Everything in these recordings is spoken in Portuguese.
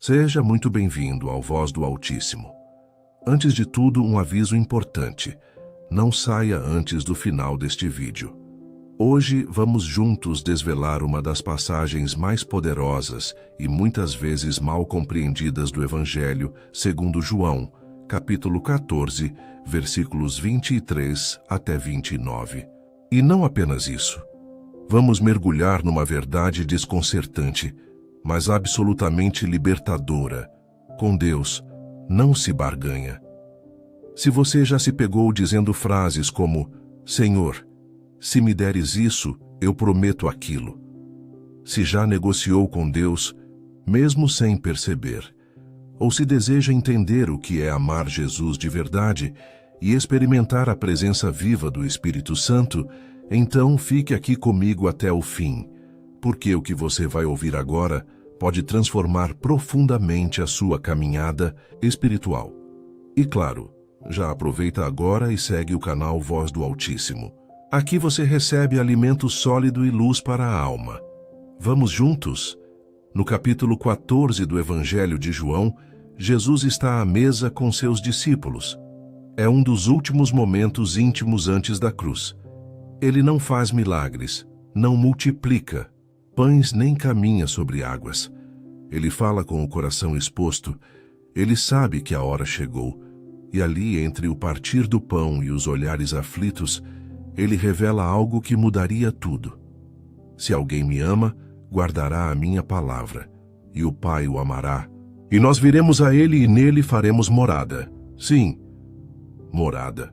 Seja muito bem-vindo ao Voz do Altíssimo. Antes de tudo, um aviso importante. Não saia antes do final deste vídeo. Hoje vamos juntos desvelar uma das passagens mais poderosas e muitas vezes mal compreendidas do Evangelho segundo João, capítulo 14, versículos 23 até 29. E não apenas isso. Vamos mergulhar numa verdade desconcertante, mas absolutamente libertadora. Com Deus, não se barganha. Se você já se pegou dizendo frases como: Senhor, se me deres isso, eu prometo aquilo. Se já negociou com Deus, mesmo sem perceber. Ou se deseja entender o que é amar Jesus de verdade e experimentar a presença viva do Espírito Santo, então fique aqui comigo até o fim, porque o que você vai ouvir agora pode transformar profundamente a sua caminhada espiritual. E claro, já aproveita agora e segue o canal Voz do Altíssimo. Aqui você recebe alimento sólido e luz para a alma. Vamos juntos? No capítulo 14 do Evangelho de João, Jesus está à mesa com seus discípulos. É um dos últimos momentos íntimos antes da cruz. Ele não faz milagres, não multiplica pães nem caminha sobre águas. Ele fala com o coração exposto. Ele sabe que a hora chegou. E ali, entre o partir do pão e os olhares aflitos, ele revela algo que mudaria tudo. Se alguém me ama, guardará a minha palavra, e o Pai o amará. E nós viremos a ele e nele faremos morada. Sim, morada.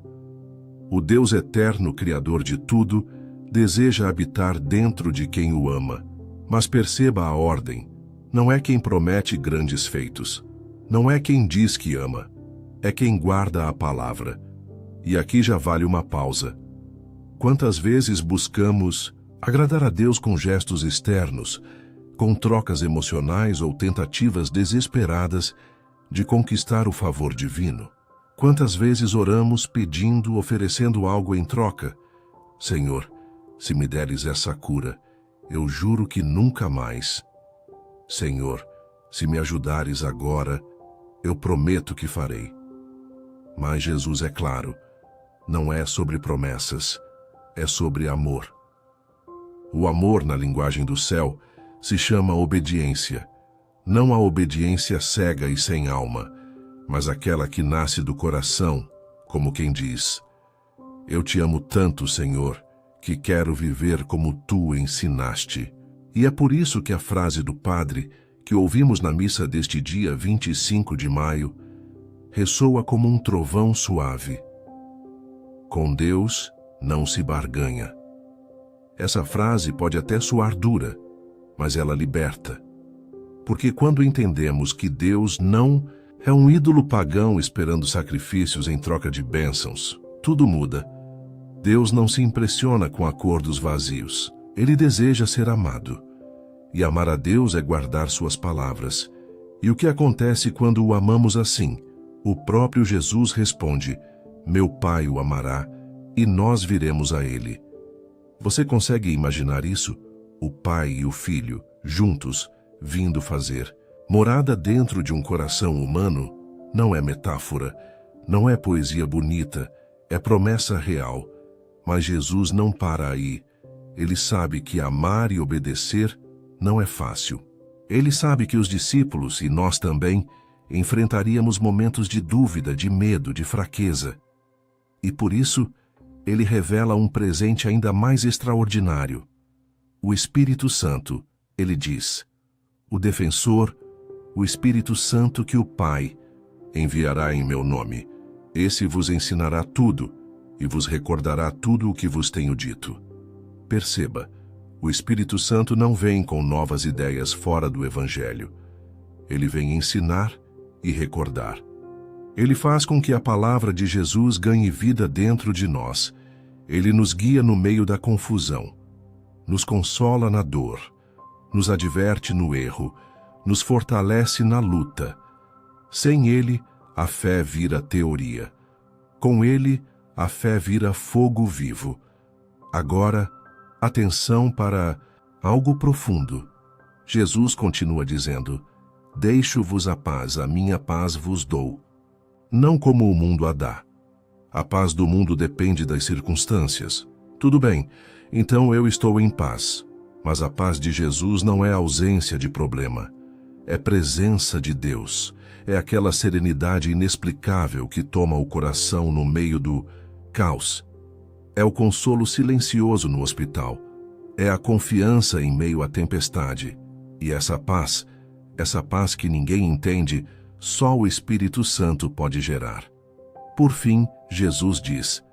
O Deus eterno, Criador de tudo, deseja habitar dentro de quem o ama. Mas perceba a ordem. Não é quem promete grandes feitos. Não é quem diz que ama. É quem guarda a palavra. E aqui já vale uma pausa. Quantas vezes buscamos agradar a Deus com gestos externos, com trocas emocionais ou tentativas desesperadas de conquistar o favor divino? Quantas vezes oramos pedindo, oferecendo algo em troca? Senhor, se me deres essa cura, eu juro que nunca mais. Senhor, se me ajudares agora, eu prometo que farei. Mas Jesus é claro, não é sobre promessas, é sobre amor. O amor, na linguagem do céu, se chama obediência. Não a obediência cega e sem alma, mas aquela que nasce do coração, como quem diz: Eu te amo tanto, Senhor, que quero viver como tu ensinaste. E é por isso que a frase do Padre, que ouvimos na missa deste dia 25 de maio, ressoa como um trovão suave. Com Deus não se barganha. Essa frase pode até soar dura, mas ela liberta. Porque quando entendemos que Deus não é um ídolo pagão esperando sacrifícios em troca de bênçãos, tudo muda. Deus não se impressiona com acordos vazios. Ele deseja ser amado. E amar a Deus é guardar suas palavras. E o que acontece quando o amamos assim? O próprio Jesus responde: Meu Pai o amará, e nós viremos a ele. Você consegue imaginar isso? O Pai e o Filho, juntos, vindo fazer morada dentro de um coração humano? Não é metáfora, não é poesia bonita, é promessa real. Mas Jesus não para aí. Ele sabe que amar e obedecer não é fácil. Ele sabe que os discípulos, e nós também, enfrentaríamos momentos de dúvida, de medo, de fraqueza. E por isso, ele revela um presente ainda mais extraordinário. O Espírito Santo, ele diz, o defensor, o Espírito Santo que o Pai enviará em meu nome. Esse vos ensinará tudo e vos recordará tudo o que vos tenho dito. Perceba, o Espírito Santo não vem com novas ideias fora do Evangelho. Ele vem ensinar e recordar. Ele faz com que a palavra de Jesus ganhe vida dentro de nós. Ele nos guia no meio da confusão, nos consola na dor, nos adverte no erro, nos fortalece na luta. Sem ele, a fé vira teoria. Com ele, a fé vira fogo vivo. Agora, atenção para algo profundo. Jesus continua dizendo: Deixo-vos a paz, a minha paz vos dou. Não como o mundo a dá. A paz do mundo depende das circunstâncias. Tudo bem, então eu estou em paz. Mas a paz de Jesus não é ausência de problema. É presença de Deus. É aquela serenidade inexplicável que toma o coração no meio do caos. É o consolo silencioso no hospital. É a confiança em meio à tempestade. E essa paz que ninguém entende, só o Espírito Santo pode gerar. Por fim, Jesus diz: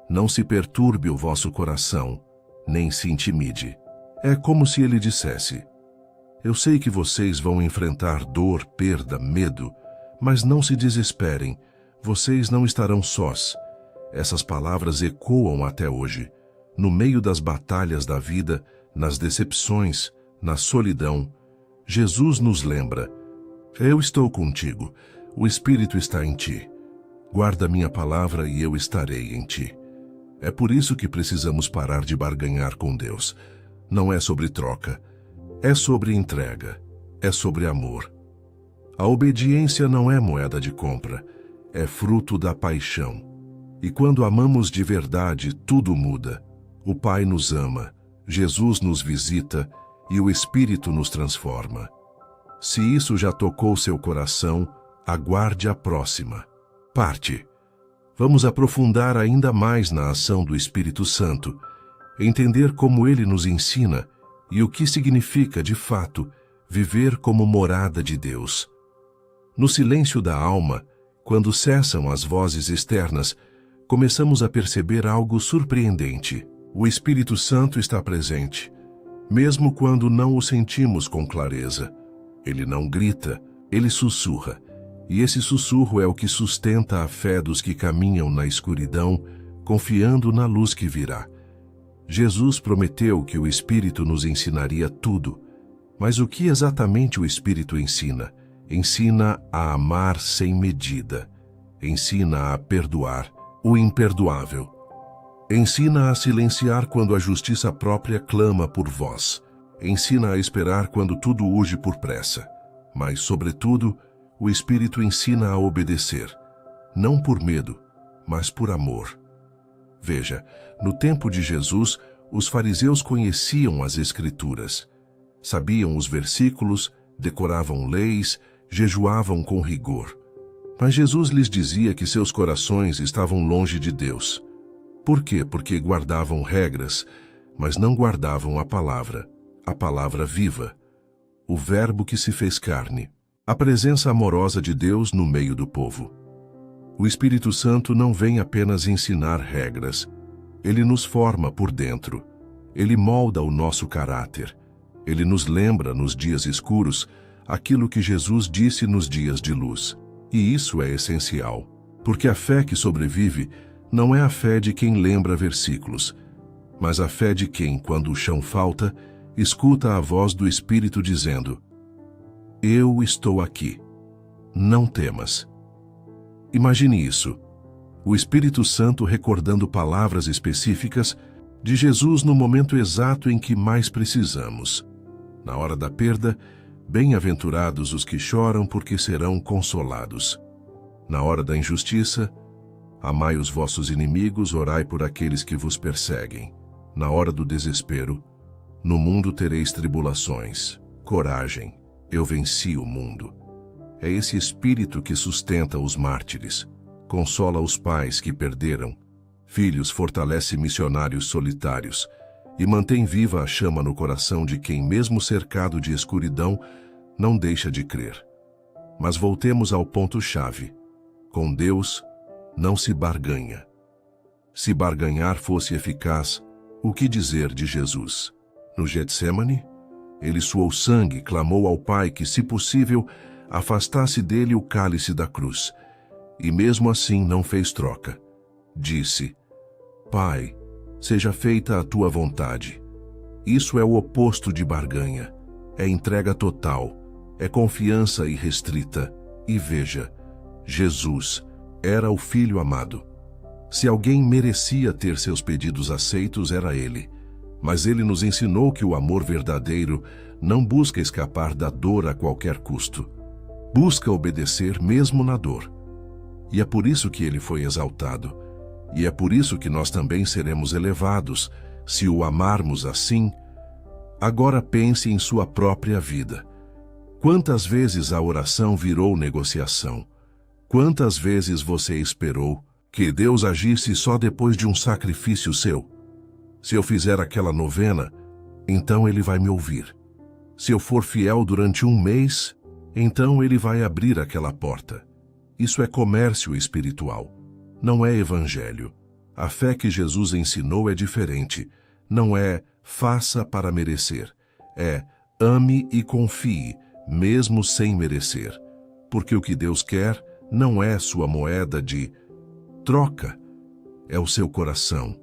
não se perturbe o vosso coração, nem se intimide. É como se ele dissesse: eu sei que vocês vão enfrentar dor, perda, medo, mas não se desesperem, vocês não estarão sós. Essas palavras ecoam até hoje, no meio das batalhas da vida, nas decepções, na solidão. Jesus nos lembra: eu estou contigo, o Espírito está em ti. Guarda minha palavra e eu estarei em ti. É por isso que precisamos parar de barganhar com Deus. Não é sobre troca, é sobre entrega, é sobre amor. A obediência não é moeda de compra, é fruto da paixão. E quando amamos de verdade, tudo muda. O Pai nos ama, Jesus nos visita e o Espírito nos transforma. Se isso já tocou seu coração, aguarde a próxima. Parte. Vamos aprofundar ainda mais na ação do Espírito Santo, entender como ele nos ensina e o que significa, de fato, viver como morada de Deus. No silêncio da alma, quando cessam as vozes externas, começamos a perceber algo surpreendente. O Espírito Santo está presente, mesmo quando não o sentimos com clareza. Ele não grita, ele sussurra. E esse sussurro é o que sustenta a fé dos que caminham na escuridão, confiando na luz que virá. Jesus prometeu que o Espírito nos ensinaria tudo. Mas o que exatamente o Espírito ensina? Ensina a amar sem medida. Ensina a perdoar o imperdoável. Ensina a silenciar quando a justiça própria clama por vós. Ensina a esperar quando tudo urge por pressa. Mas, sobretudo, o Espírito ensina a obedecer, não por medo, mas por amor. Veja, no tempo de Jesus, os fariseus conheciam as Escrituras. Sabiam os versículos, decoravam leis, jejuavam com rigor. Mas Jesus lhes dizia que seus corações estavam longe de Deus. Por quê? Porque guardavam regras, mas não guardavam a palavra viva, o Verbo que se fez carne. A presença amorosa de Deus no meio do povo. O Espírito Santo não vem apenas ensinar regras. Ele nos forma por dentro. Ele molda o nosso caráter. Ele nos lembra, nos dias escuros, aquilo que Jesus disse nos dias de luz. E isso é essencial, porque a fé que sobrevive não é a fé de quem lembra versículos, mas a fé de quem, quando o chão falta, escuta a voz do Espírito dizendo: eu estou aqui. Não temas. Imagine isso. O Espírito Santo recordando palavras específicas de Jesus no momento exato em que mais precisamos. Na hora da perda, bem-aventurados os que choram, porque serão consolados. Na hora da injustiça, amai os vossos inimigos, orai por aqueles que vos perseguem. Na hora do desespero, no mundo tereis tribulações. Coragem. Eu venci o mundo. É esse Espírito que sustenta os mártires, consola os pais que perderam, filhos, fortalece missionários solitários e mantém viva a chama no coração de quem, mesmo cercado de escuridão, não deixa de crer. Mas voltemos ao ponto-chave. Com Deus, não se barganha. Se barganhar fosse eficaz, o que dizer de Jesus? No Getsêmani, ele suou sangue, clamou ao Pai que, se possível, afastasse dele o cálice da cruz. E mesmo assim não fez troca. Disse: Pai, seja feita a tua vontade. Isso é o oposto de barganha. É entrega total. É confiança irrestrita. E veja, Jesus era o Filho amado. Se alguém merecia ter seus pedidos aceitos, era ele. Mas ele nos ensinou que o amor verdadeiro não busca escapar da dor a qualquer custo. Busca obedecer mesmo na dor. E é por isso que ele foi exaltado. E é por isso que nós também seremos elevados, se o amarmos assim. Agora pense em sua própria vida. Quantas vezes a oração virou negociação? Quantas vezes você esperou que Deus agisse só depois de um sacrifício seu? Se eu fizer aquela novena, então Ele vai me ouvir. Se eu for fiel durante um mês, então Ele vai abrir aquela porta. Isso é comércio espiritual, não é evangelho. A fé que Jesus ensinou é diferente. Não é faça para merecer. É ame e confie, mesmo sem merecer. Porque o que Deus quer não é sua moeda de troca, é o seu coração.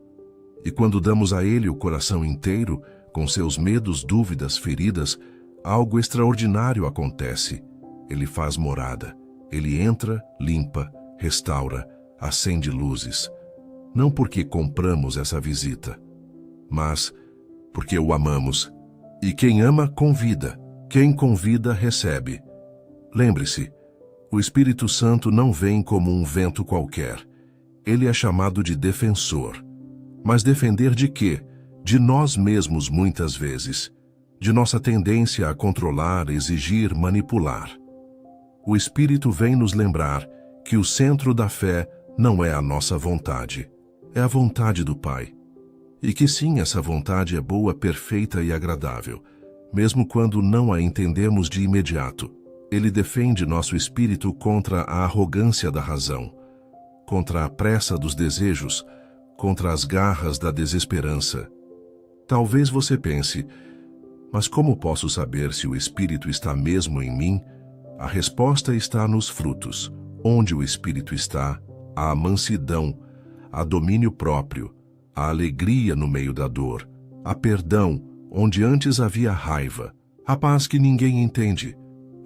E quando damos a Ele o coração inteiro, com seus medos, dúvidas, feridas, algo extraordinário acontece. Ele faz morada. Ele entra, limpa, restaura, acende luzes. Não porque compramos essa visita, mas porque o amamos. E quem ama, convida. Quem convida, recebe. Lembre-se, o Espírito Santo não vem como um vento qualquer. Ele é chamado de defensor. Mas defender de quê? De nós mesmos muitas vezes. De nossa tendência a controlar, exigir, manipular. O Espírito vem nos lembrar que o centro da fé não é a nossa vontade, é a vontade do Pai. E que sim, essa vontade é boa, perfeita e agradável, mesmo quando não a entendemos de imediato. Ele defende nosso espírito contra a arrogância da razão, contra a pressa dos desejos, contra as garras da desesperança. Talvez você pense, mas como posso saber se o Espírito está mesmo em mim? A resposta está nos frutos. Onde o Espírito está, há a mansidão, há domínio próprio, há alegria no meio da dor, há perdão, onde antes havia raiva, há paz que ninguém entende.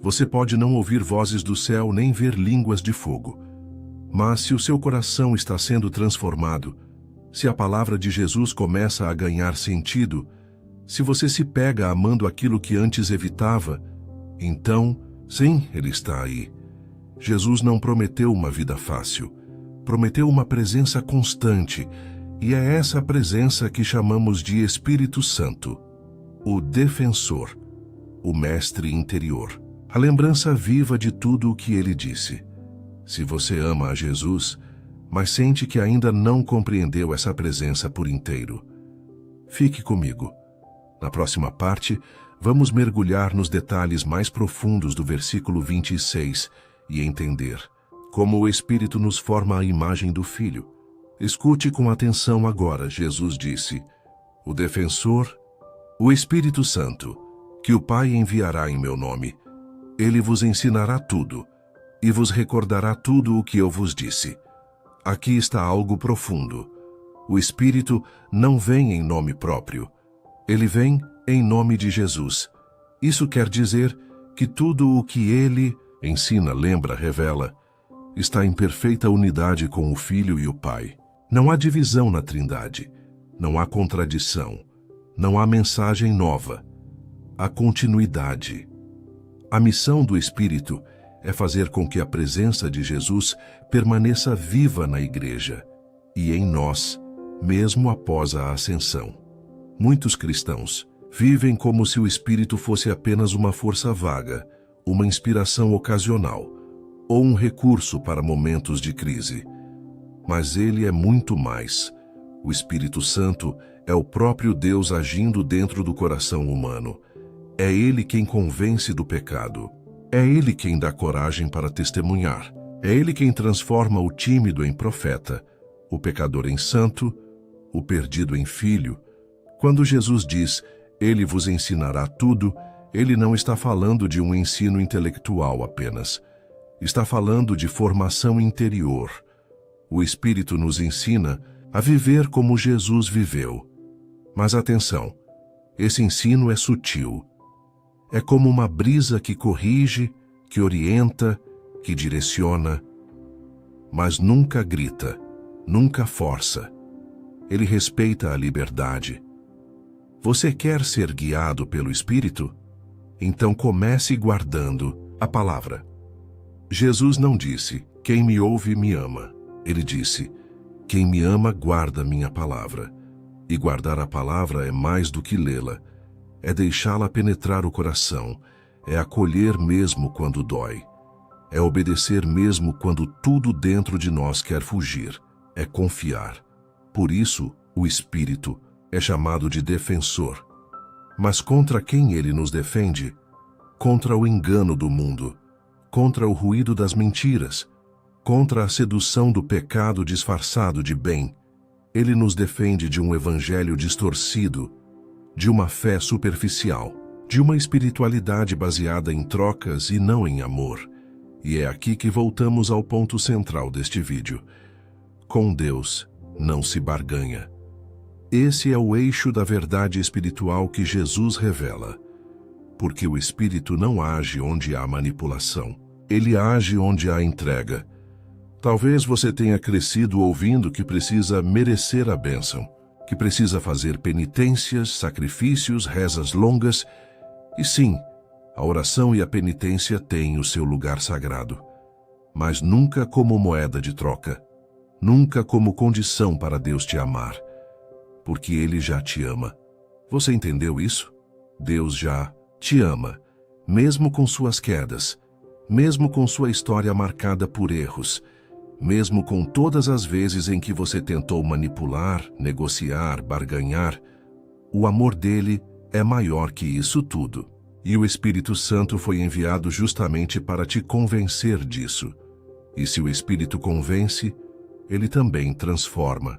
Você pode não ouvir vozes do céu nem ver línguas de fogo. Mas se o seu coração está sendo transformado, se a palavra de Jesus começa a ganhar sentido, se você se pega amando aquilo que antes evitava, então, sim, Ele está aí. Jesus não prometeu uma vida fácil, prometeu uma presença constante, e é essa presença que chamamos de Espírito Santo, o defensor, o mestre interior, a lembrança viva de tudo o que Ele disse. Se você ama a Jesus, mas sente que ainda não compreendeu essa presença por inteiro, fique comigo. Na próxima parte, vamos mergulhar nos detalhes mais profundos do versículo 26 e entender como o Espírito nos forma a imagem do Filho. Escute com atenção agora, Jesus disse, o defensor, o Espírito Santo, que o Pai enviará em meu nome. Ele vos ensinará tudo e vos recordará tudo o que eu vos disse. Aqui está algo profundo. O Espírito não vem em nome próprio. Ele vem em nome de Jesus. Isso quer dizer que tudo o que Ele ensina, lembra, revela, está em perfeita unidade com o Filho e o Pai. Não há divisão na Trindade. Não há contradição. Não há mensagem nova. Há continuidade. A missão do Espírito é fazer com que a presença de Jesus permaneça viva na Igreja e em nós, mesmo após a ascensão. Muitos cristãos vivem como se o Espírito fosse apenas uma força vaga, uma inspiração ocasional, ou um recurso para momentos de crise. Mas ele é muito mais. O Espírito Santo é o próprio Deus agindo dentro do coração humano. É Ele quem convence do pecado. É Ele quem dá coragem para testemunhar. É Ele quem transforma o tímido em profeta, o pecador em santo, o perdido em filho. Quando Jesus diz, Ele vos ensinará tudo, Ele não está falando de um ensino intelectual apenas. Está falando de formação interior. O Espírito nos ensina a viver como Jesus viveu. Mas atenção, esse ensino é sutil. É como uma brisa que corrige, que orienta, que direciona, mas nunca grita, nunca força. Ele respeita a liberdade. Você quer ser guiado pelo Espírito? Então comece guardando a palavra. Jesus não disse, quem me ouve me ama. Ele disse, quem me ama guarda minha palavra. E guardar a palavra é mais do que lê-la. É deixá-la penetrar o coração. É acolher mesmo quando dói. É obedecer mesmo quando tudo dentro de nós quer fugir. É confiar. Por isso, o Espírito é chamado de defensor. Mas contra quem ele nos defende? Contra o engano do mundo, contra o ruído das mentiras, contra a sedução do pecado disfarçado de bem. Ele nos defende de um evangelho distorcido, de uma fé superficial, de uma espiritualidade baseada em trocas e não em amor. E é aqui que voltamos ao ponto central deste vídeo. Com Deus não se barganha. Esse é o eixo da verdade espiritual que Jesus revela. Porque o Espírito não age onde há manipulação. Ele age onde há entrega. Talvez você tenha crescido ouvindo que precisa merecer a bênção, que precisa fazer penitências, sacrifícios, rezas longas. E sim, a oração e a penitência têm o seu lugar sagrado. Mas nunca como moeda de troca. Nunca como condição para Deus te amar. Porque Ele já te ama. Você entendeu isso? Deus já te ama, mesmo com suas quedas, mesmo com sua história marcada por erros, mesmo com todas as vezes em que você tentou manipular, negociar, barganhar. O amor dele é maior que isso tudo. E o Espírito Santo foi enviado justamente para te convencer disso. E se o Espírito convence, ele também transforma.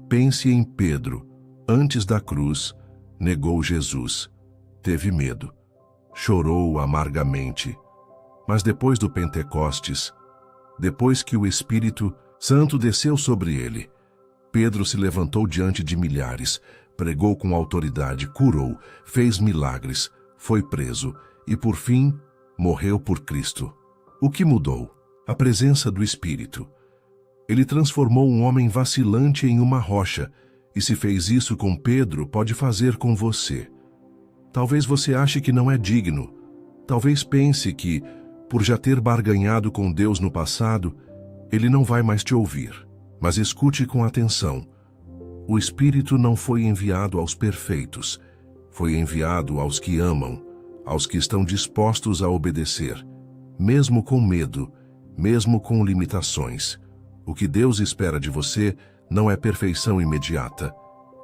Pense em Pedro. Antes da cruz, negou Jesus. Teve medo. Chorou amargamente. Mas depois do Pentecostes, depois que o Espírito Santo desceu sobre ele, Pedro se levantou diante de milhares, pregou com autoridade, curou, fez milagres, foi preso e, por fim, morreu por Cristo. O que mudou? A presença do Espírito. Ele transformou um homem vacilante em uma rocha, e se fez isso com Pedro, pode fazer com você. Talvez você ache que não é digno. Talvez pense que, por já ter barganhado com Deus no passado, Ele não vai mais te ouvir. Mas escute com atenção. O Espírito não foi enviado aos perfeitos. Foi enviado aos que amam, aos que estão dispostos a obedecer, mesmo com medo, mesmo com limitações. O que Deus espera de você não é perfeição imediata,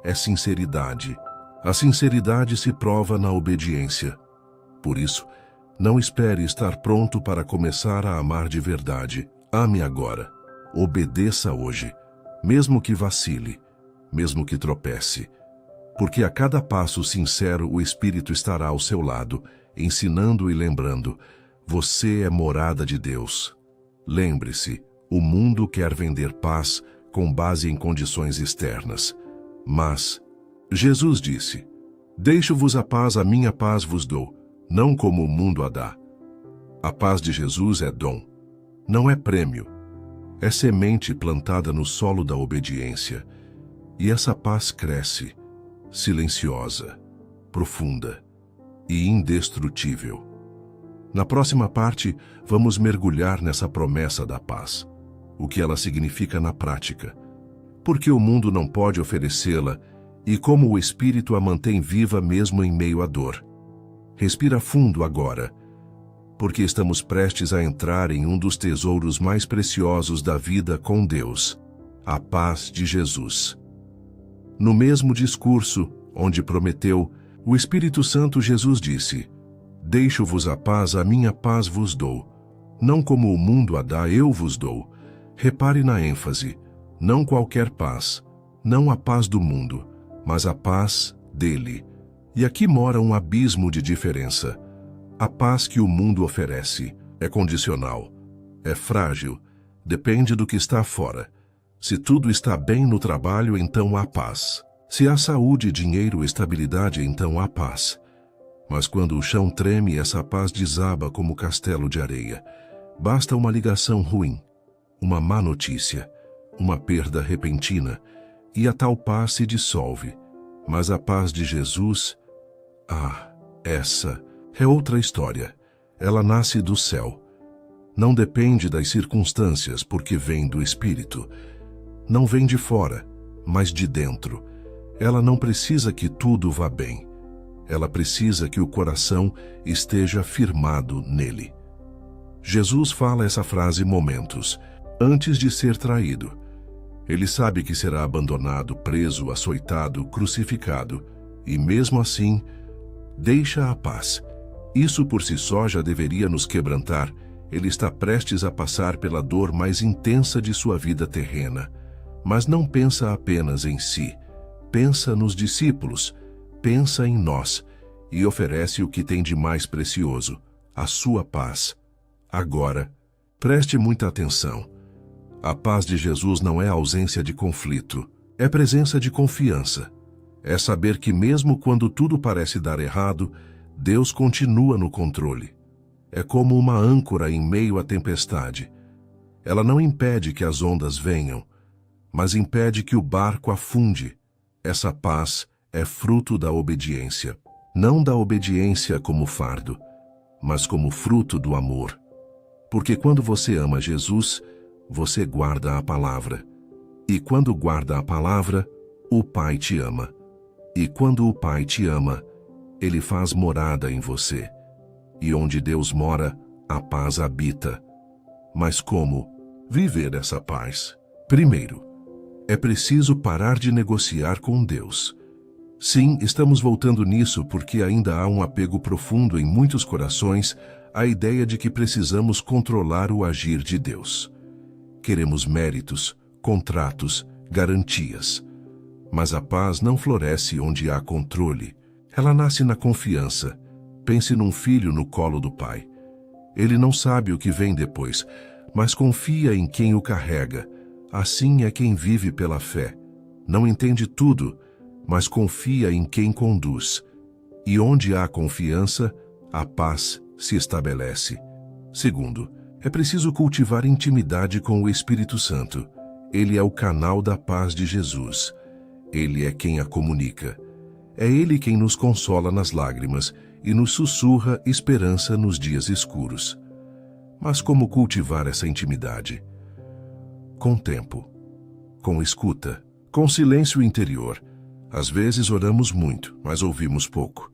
é sinceridade. A sinceridade se prova na obediência. Por isso, não espere estar pronto para começar a amar de verdade. Ame agora. Obedeça hoje, mesmo que vacile, mesmo que tropece. Porque a cada passo sincero o Espírito estará ao seu lado, ensinando e lembrando: você é morada de Deus. Lembre-se, o mundo quer vender paz com base em condições externas. Mas Jesus disse: deixo-vos a minha paz vos dou, não como o mundo a dá. A paz de Jesus é dom, não é prêmio. É semente plantada no solo da obediência. E essa paz cresce, silenciosa, profunda e indestrutível. Na próxima parte, vamos mergulhar nessa promessa da paz, o que ela significa na prática, porque o mundo não pode oferecê-la e como o Espírito a mantém viva mesmo em meio à dor. Respira fundo agora, porque estamos prestes a entrar em um dos tesouros mais preciosos da vida com Deus, a paz de Jesus. No mesmo discurso, onde prometeu, o Espírito Santo Jesus disse: deixo-vos a minha paz vos dou. Não como o mundo a dá, eu vos dou. Repare na ênfase, não qualquer paz, não a paz do mundo, mas a paz dele. E aqui mora um abismo de diferença. A paz que o mundo oferece é condicional, é frágil, depende do que está fora. Se tudo está bem no trabalho, então há paz. Se há saúde, dinheiro, estabilidade, então há paz. Mas quando o chão treme, essa paz desaba como castelo de areia. Basta uma ligação ruim, uma má notícia, uma perda repentina, e a tal paz se dissolve. Mas a paz de Jesus, essa é outra história. Ela nasce do céu. Não depende das circunstâncias, porque vem do Espírito. Não vem de fora, mas de dentro. Ela não precisa que tudo vá bem. Ela precisa que o coração esteja firmado nele. Jesus fala essa frase momentos antes de ser traído. Ele sabe que será abandonado, preso, açoitado, crucificado. E mesmo assim, deixa a paz. Isso por si só já deveria nos quebrantar. Ele está prestes a passar pela dor mais intensa de sua vida terrena. Mas não pensa apenas em si. Pensa nos discípulos. Pensa em nós. E oferece o que tem de mais precioso, a sua paz. Agora, preste muita atenção. A paz de Jesus não é ausência de conflito, é presença de confiança. É saber que mesmo quando tudo parece dar errado, Deus continua no controle. É como uma âncora em meio à tempestade. Ela não impede que as ondas venham, mas impede que o barco afunde. Essa paz é fruto da obediência. Não da obediência como fardo, mas como fruto do amor. Porque quando você ama Jesus, você guarda a palavra. E quando guarda a palavra, o Pai te ama. E quando o Pai te ama, Ele faz morada em você. E onde Deus mora, a paz habita. Mas como viver essa paz? Primeiro, é preciso parar de negociar com Deus. Sim, estamos voltando nisso porque ainda há um apego profundo em muitos corações à ideia de que precisamos controlar o agir de Deus. Queremos méritos, contratos, garantias. Mas a paz não floresce onde há controle. Ela nasce na confiança. Pense num filho no colo do pai. Ele não sabe o que vem depois, mas confia em quem o carrega. Assim é quem vive pela fé. Não entende tudo, mas confia em quem conduz. E onde há confiança, a paz se estabelece. Segundo, é preciso cultivar intimidade com o Espírito Santo. Ele é o canal da paz de Jesus. Ele é quem a comunica. É Ele quem nos consola nas lágrimas e nos sussurra esperança nos dias escuros. Mas como cultivar essa intimidade? Com tempo, com escuta, com silêncio interior. Às vezes oramos muito, mas ouvimos pouco.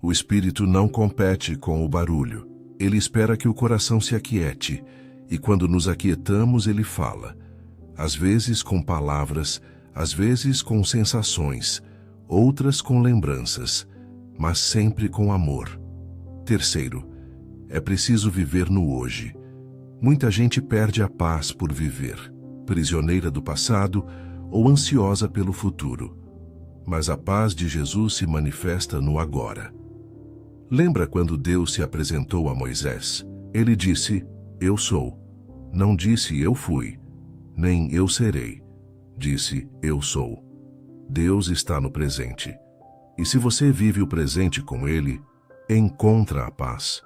O Espírito não compete com o barulho. Ele espera que o coração se aquiete, e quando nos aquietamos, Ele fala. Às vezes com palavras, às vezes com sensações, outras com lembranças, mas sempre com amor. Terceiro, é preciso viver no hoje. Muita gente perde a paz por viver, prisioneira do passado ou ansiosa pelo futuro. Mas a paz de Jesus se manifesta no agora. Lembra quando Deus se apresentou a Moisés? Ele disse, eu sou. Não disse eu fui, nem eu serei. Disse, eu sou. Deus está no presente. E se você vive o presente com Ele, encontra a paz.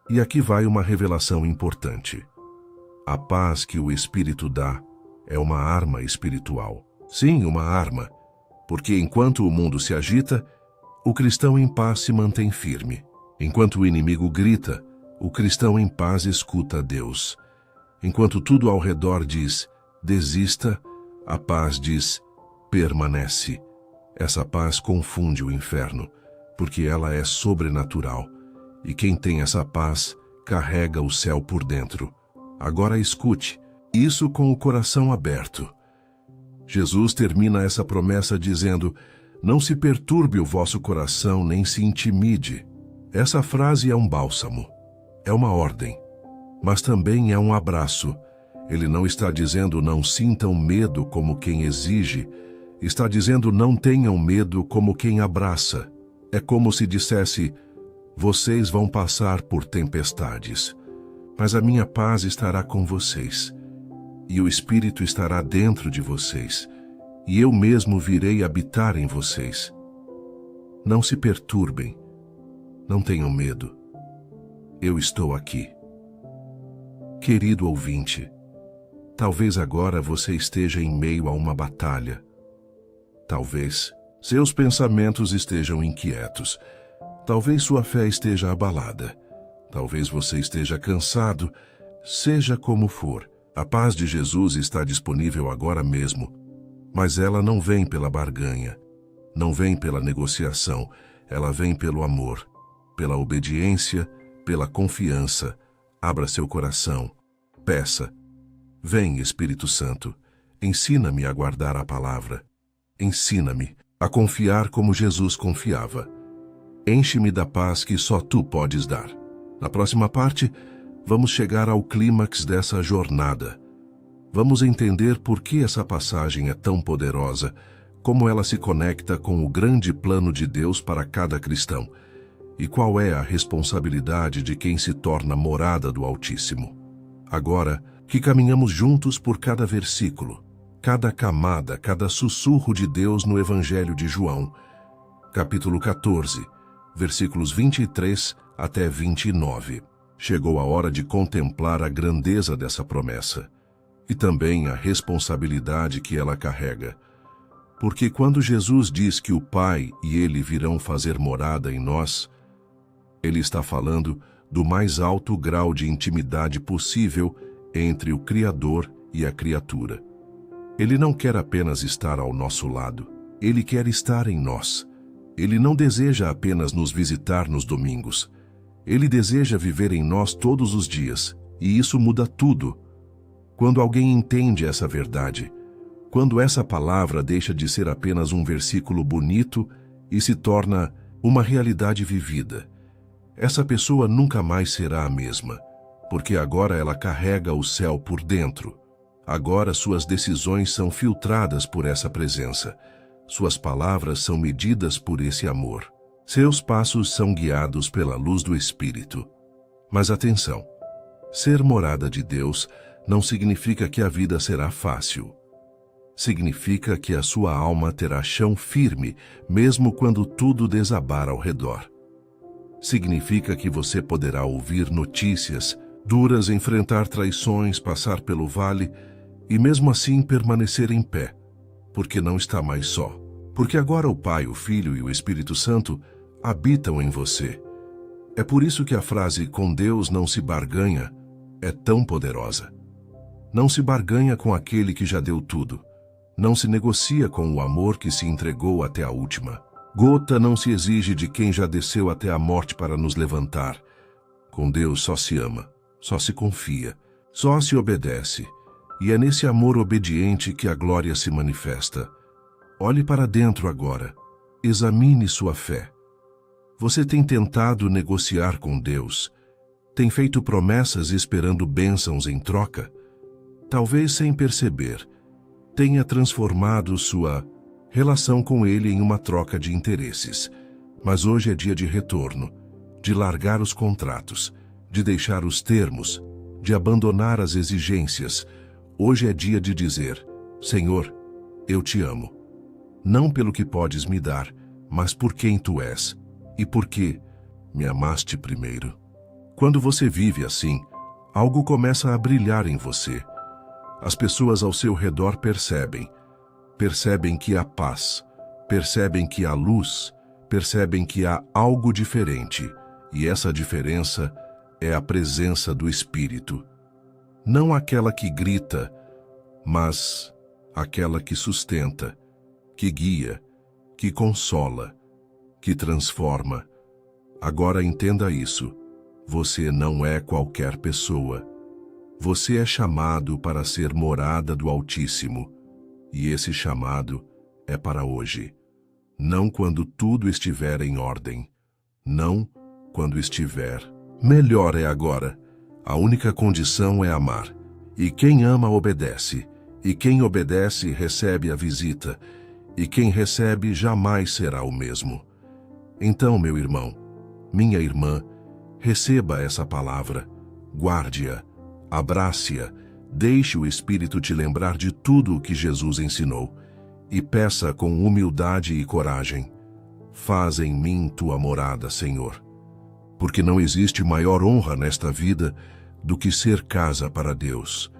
E aqui vai uma revelação importante. A paz que o Espírito dá é uma arma espiritual. Sim, uma arma. Porque enquanto o mundo se agita, o cristão em paz se mantém firme. Enquanto o inimigo grita, o cristão em paz escuta a Deus. Enquanto tudo ao redor diz, desista, a paz diz, permanece. Essa paz confunde o inferno, porque ela é sobrenatural. E quem tem essa paz, carrega o céu por dentro. Agora escute, isso com o coração aberto. Jesus termina essa promessa dizendo, não se perturbe o vosso coração, nem se intimide. Essa frase é um bálsamo, é uma ordem, mas também é um abraço. Ele não está dizendo não sintam medo como quem exige, está dizendo não tenham medo como quem abraça. É como se dissesse, vocês vão passar por tempestades, mas a minha paz estará com vocês, e o Espírito estará dentro de vocês, e eu mesmo virei habitar em vocês. Não se perturbem, não tenham medo. Eu estou aqui. Querido ouvinte, talvez agora você esteja em meio a uma batalha. Talvez seus pensamentos estejam inquietos. Talvez sua fé esteja abalada. Talvez você esteja cansado, Seja como for, a paz de Jesus está disponível agora mesmo, mas ela não vem pela barganha, não vem pela negociação, ela vem pelo amor, pela obediência, pela confiança. Abra seu coração, peça. Vem, Espírito Santo, ensina-me a guardar a palavra. Ensina-me a confiar como Jesus confiava. Enche-me da paz que só tu podes dar. Na próxima parte, vamos chegar ao clímax dessa jornada. Vamos entender por que essa passagem é tão poderosa, como ela se conecta com o grande plano de Deus para cada cristão, e qual é a responsabilidade de quem se torna morada do Altíssimo. Agora que caminhamos juntos por cada versículo, cada camada, cada sussurro de Deus no Evangelho de João, capítulo 14, versículos 23 até 29. Chegou a hora de contemplar a grandeza dessa promessa e também a responsabilidade que ela carrega. Porque quando Jesus diz que o Pai e Ele virão fazer morada em nós, Ele está falando do mais alto grau de intimidade possível entre o Criador e a criatura. Ele não quer apenas estar ao nosso lado, Ele quer estar em nós. Ele não deseja apenas nos visitar nos domingos. Ele deseja viver em nós todos os dias, e isso muda tudo. Quando alguém entende essa verdade, quando essa palavra deixa de ser apenas um versículo bonito e se torna uma realidade vivida, essa pessoa nunca mais será a mesma, porque agora ela carrega o céu por dentro. Agora suas decisões são filtradas por essa presença. Suas palavras são medidas por esse amor. Seus passos são guiados pela luz do Espírito. Mas atenção, ser morada de Deus não significa que a vida será fácil. Significa que a sua alma terá chão firme, mesmo quando tudo desabar ao redor. Significa que você poderá ouvir notícias duras, enfrentar traições, passar pelo vale e mesmo assim permanecer em pé, porque não está mais só. Porque agora o Pai, o Filho e o Espírito Santo habitam em você. É por isso que a frase "com Deus não se barganha" é tão poderosa. Não se barganha com aquele que já deu tudo. Não se negocia com o amor que se entregou até a última. Gota não se exige de quem já desceu até a morte para nos levantar. Com Deus só se ama, só se confia, só se obedece. E é nesse amor obediente que a glória se manifesta. Olhe para dentro agora. Examine sua fé. Você tem tentado negociar com Deus? Tem feito promessas esperando bênçãos em troca? Talvez sem perceber, tenha transformado sua relação com Ele em uma troca de interesses. Mas hoje é dia de retorno, de largar os contratos, de deixar os termos, de abandonar as exigências. Hoje é dia de dizer: Senhor, eu te amo. Não pelo que podes me dar, mas por quem tu és, e porque me amaste primeiro. Quando você vive assim, algo começa a brilhar em você. As pessoas ao seu redor percebem que há paz, percebem que há luz, percebem que há algo diferente, e essa diferença é a presença do Espírito. Não aquela que grita, mas aquela que sustenta, que guia, que consola, que transforma. Agora entenda isso. Você não é qualquer pessoa. Você é chamado para ser morada do Altíssimo. E esse chamado é para hoje. Não quando tudo estiver em ordem. Não quando estiver. Melhor é agora. A única condição é amar. E quem ama obedece. E quem obedece recebe a visita. E quem recebe jamais será o mesmo. Então, meu irmão, minha irmã, receba essa palavra, guarde-a, abrace-a, deixe o Espírito te lembrar de tudo o que Jesus ensinou e peça com humildade e coragem: faz em mim tua morada, Senhor. Porque não existe maior honra nesta vida do que ser casa para Deus.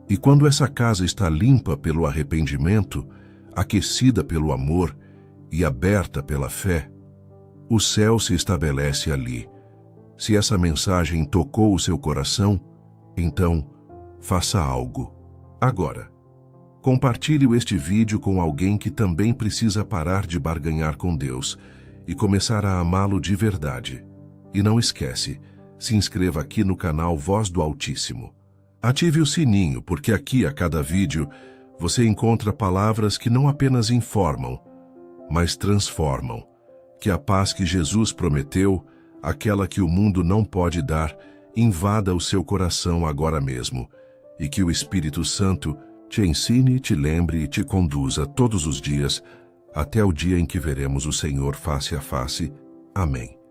E quando essa casa está limpa pelo arrependimento, aquecida pelo amor e aberta pela fé, o céu se estabelece ali. Se essa mensagem tocou o seu coração, Então, faça algo. Agora, compartilhe este vídeo com alguém que também precisa parar de barganhar com Deus e começar a amá-lo de verdade. E não esquece, se inscreva aqui no canal Voz do Altíssimo. Ative o sininho, porque aqui a cada vídeo você encontra palavras que não apenas informam, mas transformam. Que a paz que Jesus prometeu, aquela que o mundo não pode dar, invada o seu coração agora mesmo, e que o Espírito Santo te ensine, te lembre e te conduza todos os dias, até o dia em que veremos o Senhor face a face. Amém.